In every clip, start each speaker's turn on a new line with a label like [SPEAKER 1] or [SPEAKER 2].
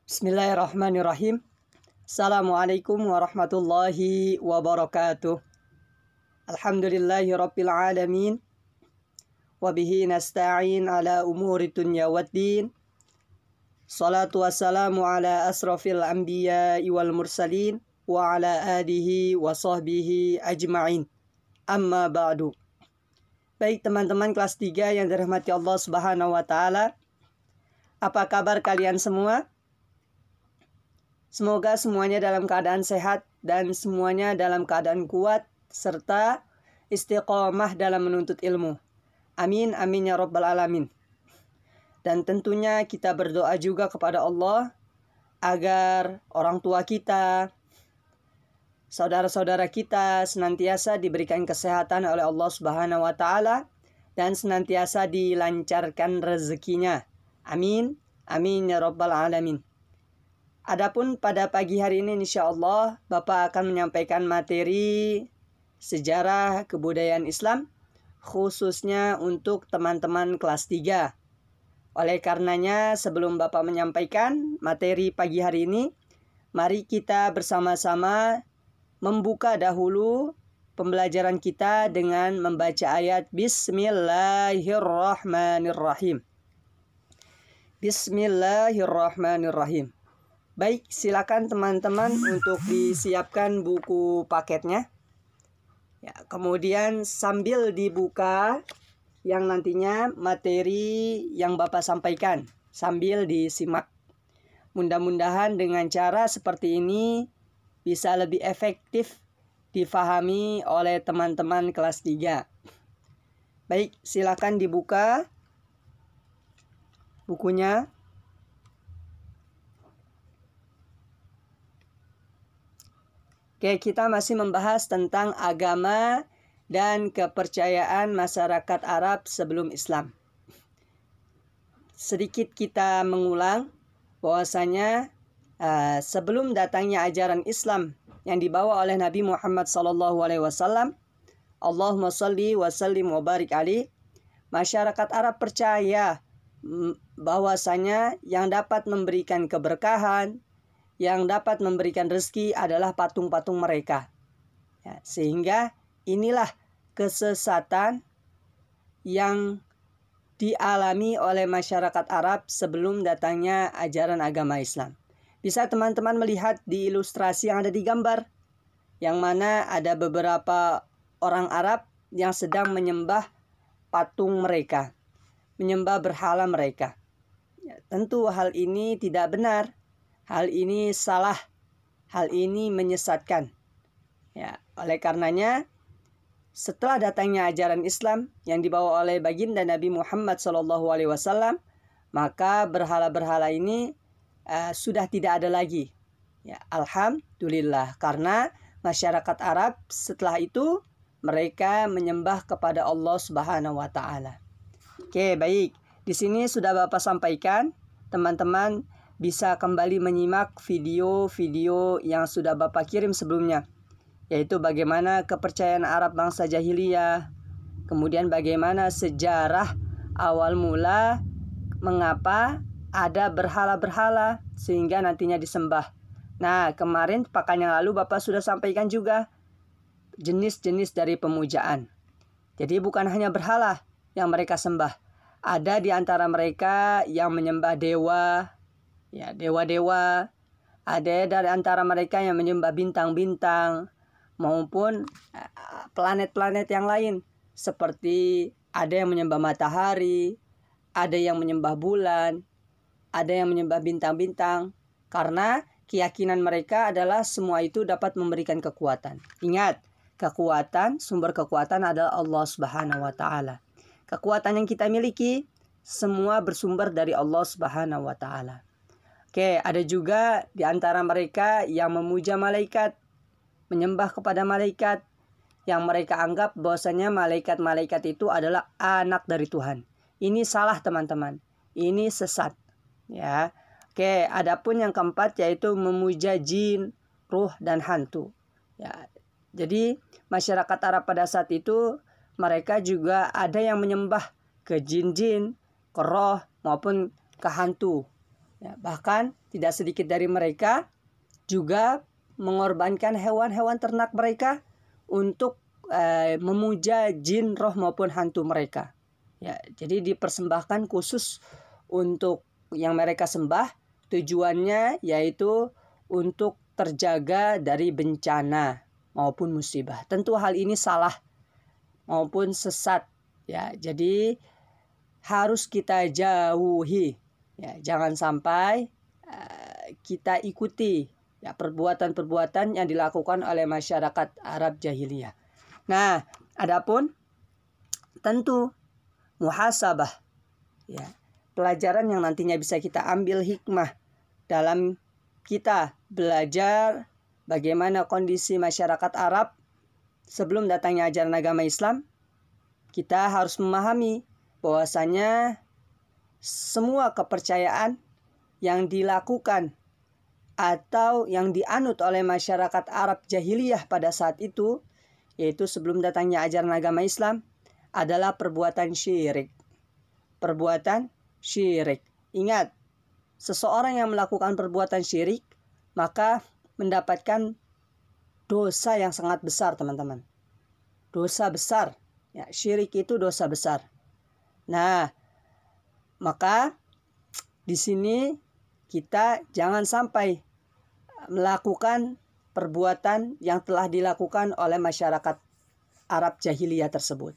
[SPEAKER 1] Bismillahirrahmanirrahim. Assalamualaikum warahmatullahi wabarakatuh. Alhamdulillahi rabbil alamin. Wabihi nasta'in ala umuri dunya waddin. Salatu wassalamu ala asrafil anbiya wal mursalin. Wa ala alihi wa sahbihi ajma'in. Amma ba'du. Baik teman-teman kelas 3 yang dirahmati Allah Subhanahu wa Ta'ala. Apa kabar kalian semua? Semoga semuanya dalam keadaan sehat dan semuanya dalam keadaan kuat serta istiqomah dalam menuntut ilmu. Amin, amin ya rabbal alamin. Dan tentunya kita berdoa juga kepada Allah agar orang tua kita, saudara-saudara kita senantiasa diberikan kesehatan oleh Allah Subhanahu wa Ta'ala dan senantiasa dilancarkan rezekinya. Amin, amin ya rabbal alamin. Adapun pada pagi hari ini insyaallah Bapak akan menyampaikan materi sejarah kebudayaan Islam khususnya untuk teman-teman kelas 3. Oleh karenanya sebelum Bapak menyampaikan materi pagi hari ini, mari kita bersama-sama membuka dahulu pembelajaran kita dengan membaca ayat Bismillahirrahmanirrahim. Bismillahirrahmanirrahim. Baik, silakan teman-teman untuk disiapkan buku paketnya. Ya, kemudian sambil dibuka yang nantinya materi yang Bapak sampaikan sambil disimak. Mudah-mudahan dengan cara seperti ini bisa lebih efektif difahami oleh teman-teman kelas 3. Baik, silakan dibuka bukunya. Oke, kita masih membahas tentang agama dan kepercayaan masyarakat Arab sebelum Islam. Sedikit kita mengulang bahwasanya sebelum datangnya ajaran Islam yang dibawa oleh Nabi Muhammad SAW, Allahumma salli wa sallim wa barik alaih, masyarakat Arab percaya bahwasanya yang dapat memberikan keberkahan, yang dapat memberikan rezeki adalah patung-patung mereka. Ya, sehingga inilah kesesatan yang dialami oleh masyarakat Arab sebelum datangnya ajaran agama Islam. Bisa teman-teman melihat di ilustrasi yang ada di gambar, yang mana ada beberapa orang Arab yang sedang menyembah patung mereka, menyembah berhala mereka. Ya, tentu hal ini tidak benar. Hal ini salah, hal ini menyesatkan. Ya, oleh karenanya, setelah datangnya ajaran Islam yang dibawa oleh baginda Nabi Muhammad SAW, maka berhala-berhala ini sudah tidak ada lagi. Ya, alhamdulillah, karena masyarakat Arab setelah itu mereka menyembah kepada Allah Subhanahu wa Ta'ala. Oke, baik. Di sini sudah Bapak sampaikan, teman-teman bisa kembali menyimak video-video yang sudah Bapak kirim sebelumnya, yaitu bagaimana kepercayaan Arab bangsa jahiliyah, kemudian bagaimana sejarah awal mula mengapa ada berhala-berhala sehingga nantinya disembah. Nah, kemarin pekan yang lalu Bapak sudah sampaikan juga jenis-jenis dari pemujaan. Jadi bukan hanya berhala yang mereka sembah, ada di antara mereka yang menyembah dewa, ya, dewa-dewa. Ada dari antara mereka yang menyembah bintang-bintang maupun planet-planet yang lain, seperti ada yang menyembah matahari, ada yang menyembah bulan, ada yang menyembah bintang-bintang, karena keyakinan mereka adalah semua itu dapat memberikan kekuatan. Ingat, kekuatan, sumber kekuatan adalah Allah Subhanahu wa Ta'ala. Kekuatan yang kita miliki semua bersumber dari Allah Subhanahu wa Ta'ala. Oke, ada juga di antara mereka yang memuja malaikat, menyembah kepada malaikat, yang mereka anggap bahwasanya malaikat-malaikat itu adalah anak dari Tuhan. Ini salah teman-teman, ini sesat. Ya, oke. Adapun yang keempat yaitu memuja jin, ruh dan hantu. Ya, jadi masyarakat Arab pada saat itu mereka juga ada yang menyembah ke jin-jin, ke roh maupun ke hantu. Ya, bahkan tidak sedikit dari mereka juga mengorbankan hewan-hewan ternak mereka untuk memuja jin, roh maupun hantu mereka. Ya, jadi dipersembahkan khusus untuk yang mereka sembah, tujuannya yaitu untuk terjaga dari bencana maupun musibah. Tentu hal ini salah maupun sesat. Ya, jadi harus kita jauhi. Ya, jangan sampai kita ikuti ya perbuatan-perbuatan yang dilakukan oleh masyarakat Arab jahiliyah. Nah, adapun tentu muhasabah, ya, pelajaran yang nantinya bisa kita ambil hikmah dalam kita belajar bagaimana kondisi masyarakat Arab sebelum datangnya ajaran agama Islam. Kita harus memahami bahwasanya semua kepercayaan yang dilakukan atau yang dianut oleh masyarakat Arab jahiliyah pada saat itu, yaitu sebelum datangnya ajaran agama Islam, adalah perbuatan syirik. Perbuatan syirik. Ingat, seseorang yang melakukan perbuatan syirik, maka mendapatkan dosa yang sangat besar, teman-teman. Dosa besar. Ya, syirik itu dosa besar. Nah, maka di sini kita jangan sampai melakukan perbuatan yang telah dilakukan oleh masyarakat Arab jahiliyah tersebut.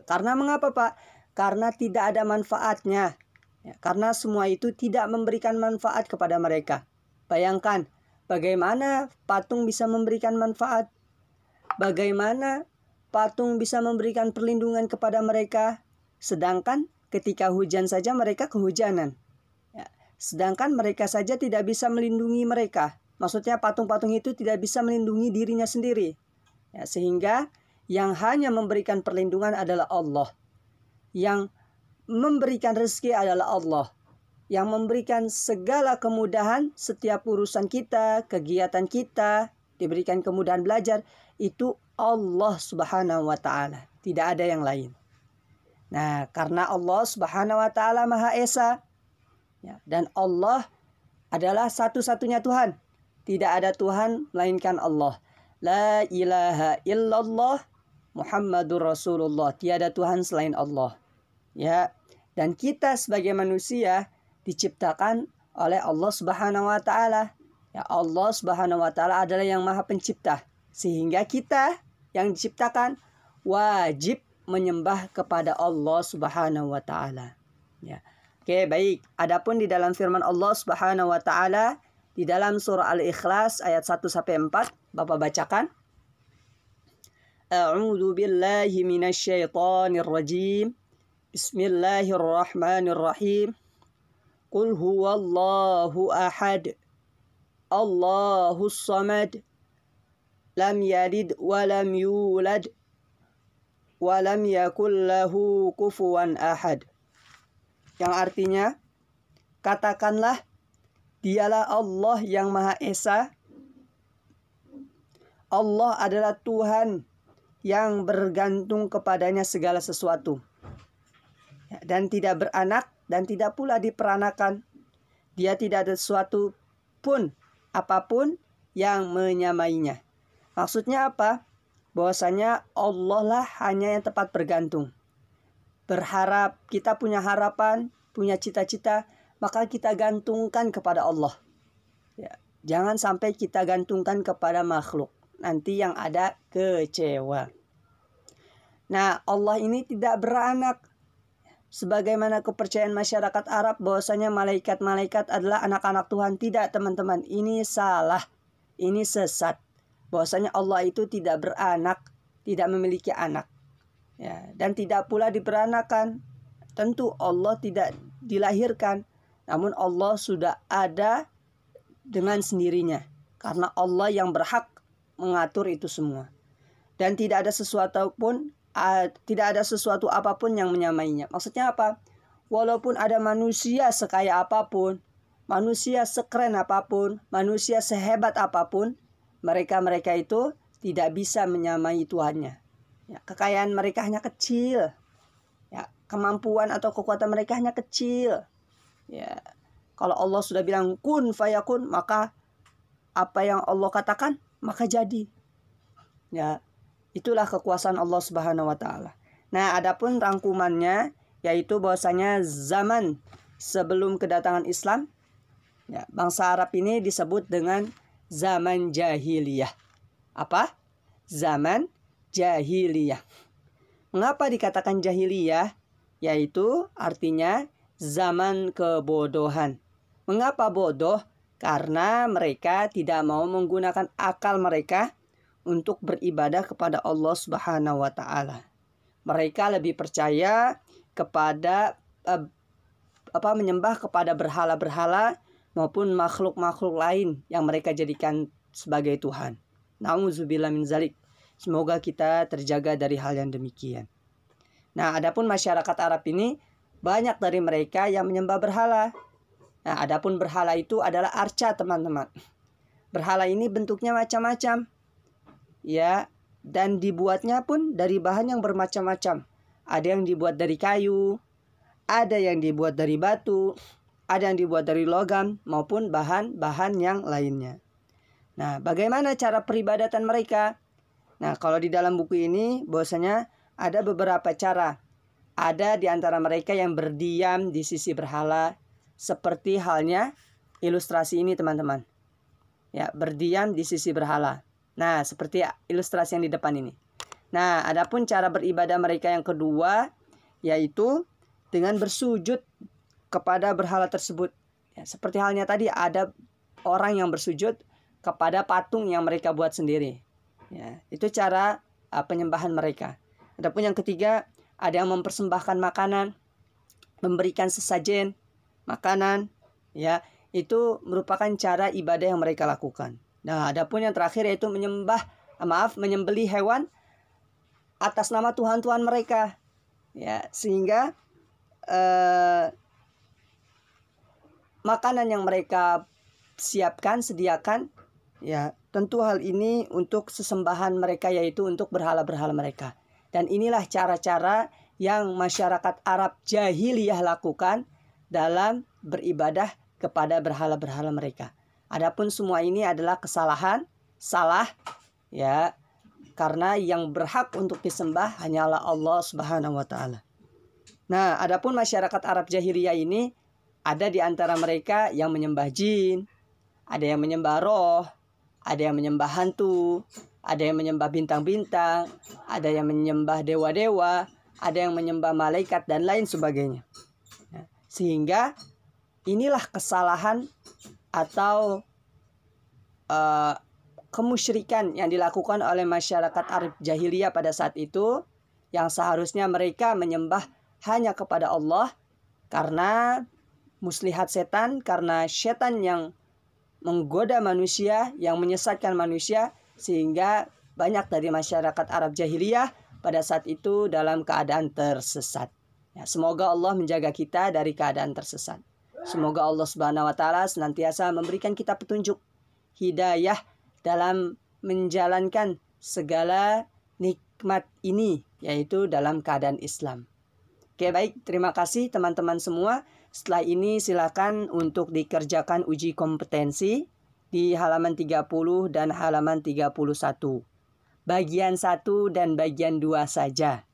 [SPEAKER 1] Karena mengapa, Pak? Karena tidak ada manfaatnya. Ya, karena semua itu tidak memberikan manfaat kepada mereka. Bayangkan bagaimana patung bisa memberikan manfaat. Bagaimana patung bisa memberikan perlindungan kepada mereka. Sedangkan ketika hujan saja mereka kehujanan. Ya, sedangkan mereka saja tidak bisa melindungi mereka. Maksudnya patung-patung itu tidak bisa melindungi dirinya sendiri. Ya, sehingga yang hanya memberikan perlindungan adalah Allah. Yang memberikan rezeki adalah Allah. Yang memberikan segala kemudahan setiap urusan kita, kegiatan kita, diberikan kemudahan belajar, itu Allah Subhanahu wa Ta'ala. Tidak ada yang lain. Nah, karena Allah Subhanahu wa Ta'ala Maha Esa, ya, dan Allah adalah satu-satunya Tuhan. Tidak ada Tuhan melainkan Allah. La ilaha illallah Muhammadur Rasulullah. Tiada Tuhan selain Allah. Ya, dan kita sebagai manusia diciptakan oleh Allah Subhanahu wa Ta'ala. Ya, Allah Subhanahu wa Ta'ala adalah yang Maha Pencipta. Sehingga kita yang diciptakan wajib menyembah kepada Allah Subhanahu wa Ta'ala. Ya. Oke, baik. Adapun di dalam firman Allah Subhanahu wa Ta'ala di dalam surah Al-Ikhlas ayat 1 sampai 4, Bapak bacakan. A'udzu billahi minasyaitonir rajim. Bismillahirrahmanirrahim. Qul huwallahu ahad. Allahus samad. Lam yalid wa lam yulad wa lam yakul lahu kufuwan ahad. Yang artinya, katakanlah, dialah Allah yang Maha Esa. Allah adalah Tuhan yang bergantung kepadanya segala sesuatu. Dan tidak beranak dan tidak pula diperanakan. Dia tidak ada sesuatu pun, apapun yang menyamainya. Maksudnya apa? Bahwasanya Allah lah hanya yang tepat bergantung. Berharap, kita punya harapan, punya cita-cita, maka kita gantungkan kepada Allah. Ya, jangan sampai kita gantungkan kepada makhluk. Nanti yang ada kecewa. Nah, Allah ini tidak beranak. Sebagaimana kepercayaan masyarakat Arab bahwasanya malaikat-malaikat adalah anak-anak Tuhan. Tidak, teman-teman. Ini salah. Ini sesat. Bahwasanya Allah itu tidak beranak, tidak memiliki anak. Ya, dan tidak pula diperanakan. Tentu Allah tidak dilahirkan. Namun Allah sudah ada dengan sendirinya. Karena Allah yang berhak mengatur itu semua. Dan tidak ada sesuatu apapun yang menyamainya. Maksudnya apa? Walaupun ada manusia sekaya apapun, manusia sekeren apapun, manusia sehebat apapun, mereka itu tidak bisa menyamai Tuhannya. Ya, kekayaan mereka hanya kecil. Ya, kemampuan atau kekuatan mereka hanya kecil. Ya, Kalau Allah sudah bilang kun fayakun, maka apa yang Allah katakan maka jadi. Ya, itulah kekuasaan Allah Subhanahu wa taala. Nah, adapun rangkumannya yaitu bahwasanya zaman sebelum kedatangan Islam, ya, bangsa Arab ini disebut dengan zaman jahiliyah. Apa? Zaman jahiliyah. Mengapa dikatakan jahiliyah? Yaitu artinya zaman kebodohan. Mengapa bodoh? Karena mereka tidak mau menggunakan akal mereka untuk beribadah kepada Allah Subhanahu wa taala. Mereka lebih percaya kepada menyembah kepada berhala-berhala maupun makhluk-makhluk lain yang mereka jadikan sebagai Tuhan. Nauzubillah min zalik. Semoga kita terjaga dari hal yang demikian. Nah, adapun masyarakat Arab ini banyak dari mereka yang menyembah berhala. Nah, adapun berhala itu adalah arca, teman-teman. Berhala ini bentuknya macam-macam. Ya, dan dibuatnya pun dari bahan yang bermacam-macam. Ada yang dibuat dari kayu, ada yang dibuat dari batu, ada yang dibuat dari logam maupun bahan-bahan yang lainnya. Nah, bagaimana cara peribadatan mereka? Nah, kalau di dalam buku ini bahwasanya ada beberapa cara. Ada di antara mereka yang berdiam di sisi berhala, seperti halnya ilustrasi ini, teman-teman. Ya, berdiam di sisi berhala. Nah, seperti ilustrasi yang di depan ini. Nah, adapun cara beribadah mereka yang kedua yaitu dengan bersujud kepada berhala tersebut. Ya, seperti halnya tadi ada orang yang bersujud kepada patung yang mereka buat sendiri. Ya, itu cara penyembahan mereka. Adapun yang ketiga, ada yang mempersembahkan makanan, memberikan sesajen makanan, ya, itu merupakan cara ibadah yang mereka lakukan. Nah, adapun yang terakhir yaitu menyembelih hewan atas nama Tuhan-Tuhan mereka, ya, sehingga makanan yang mereka sediakan, ya, tentu hal ini untuk sesembahan mereka, yaitu untuk berhala-berhala mereka. Dan inilah cara-cara yang masyarakat Arab jahiliyah lakukan dalam beribadah kepada berhala-berhala mereka. Adapun semua ini adalah salah, ya, karena yang berhak untuk disembah hanyalah Allah Subhanahu wa taala. Nah, adapun masyarakat Arab jahiliyah ini ada di antara mereka yang menyembah jin, ada yang menyembah roh, ada yang menyembah hantu, ada yang menyembah bintang-bintang, ada yang menyembah dewa-dewa, ada yang menyembah malaikat dan lain sebagainya. Sehingga inilah kesalahan atau kemusyrikan yang dilakukan oleh masyarakat Arab jahiliyah pada saat itu, yang seharusnya mereka menyembah hanya kepada Allah karena muslihat setan, karena setan yang menggoda manusia, yang menyesatkan manusia, sehingga banyak dari masyarakat Arab jahiliyah pada saat itu dalam keadaan tersesat. Ya, semoga Allah menjaga kita dari keadaan tersesat. Semoga Allah Subhanahu wa taala senantiasa memberikan kita petunjuk, hidayah dalam menjalankan segala nikmat ini, yaitu dalam keadaan Islam. Oke, baik, terima kasih teman-teman semua. Setelah ini silakan untuk dikerjakan uji kompetensi di halaman 30 dan halaman 31. Bagian 1 dan bagian 2 saja.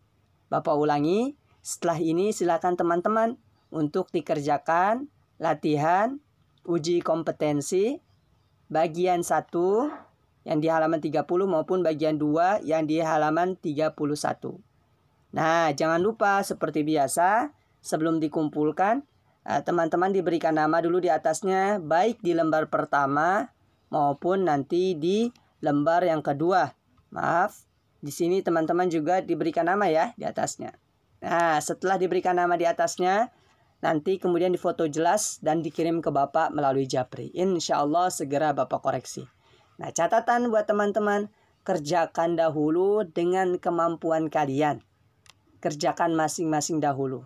[SPEAKER 1] Bapak ulangi, setelah ini silakan teman-teman untuk dikerjakan latihan uji kompetensi bagian 1 yang di halaman 30 maupun bagian 2 yang di halaman 31. Nah, jangan lupa seperti biasa, sebelum dikumpulkan, teman-teman diberikan nama dulu di atasnya, baik di lembar pertama maupun nanti di lembar yang kedua. Maaf, di sini teman-teman juga diberikan nama ya di atasnya. Nah, setelah diberikan nama di atasnya, nanti kemudian difoto jelas dan dikirim ke Bapak melalui Japri. Insya Allah segera Bapak koreksi. Nah, catatan buat teman-teman, kerjakan dahulu dengan kemampuan kalian. Kerjakan masing-masing dahulu.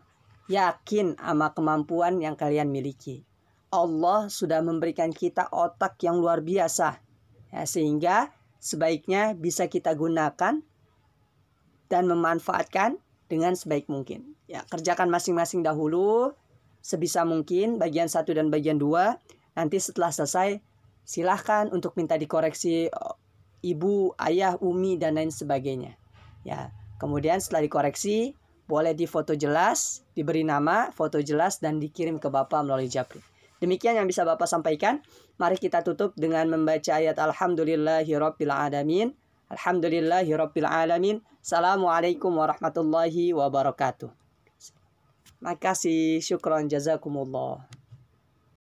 [SPEAKER 1] Yakin sama kemampuan yang kalian miliki. Allah sudah memberikan kita otak yang luar biasa, ya, sehingga sebaiknya bisa kita gunakan dan memanfaatkan dengan sebaik mungkin. Ya, kerjakan masing-masing dahulu. sebisa mungkin bagian 1 dan bagian 2. Nanti setelah selesai silahkan untuk minta dikoreksi ibu, ayah, umi, dan lain sebagainya. Ya, kemudian setelah dikoreksi boleh difoto jelas, diberi nama, foto jelas, dan dikirim ke Bapak melalui Japri. Demikian yang bisa Bapak sampaikan. Mari kita tutup dengan membaca ayat Alhamdulillahirabbil alamin. Alhamdulillahirabbil alamin. Assalamualaikum warahmatullahi wabarakatuh. Makasih, syukran, jazakumullah.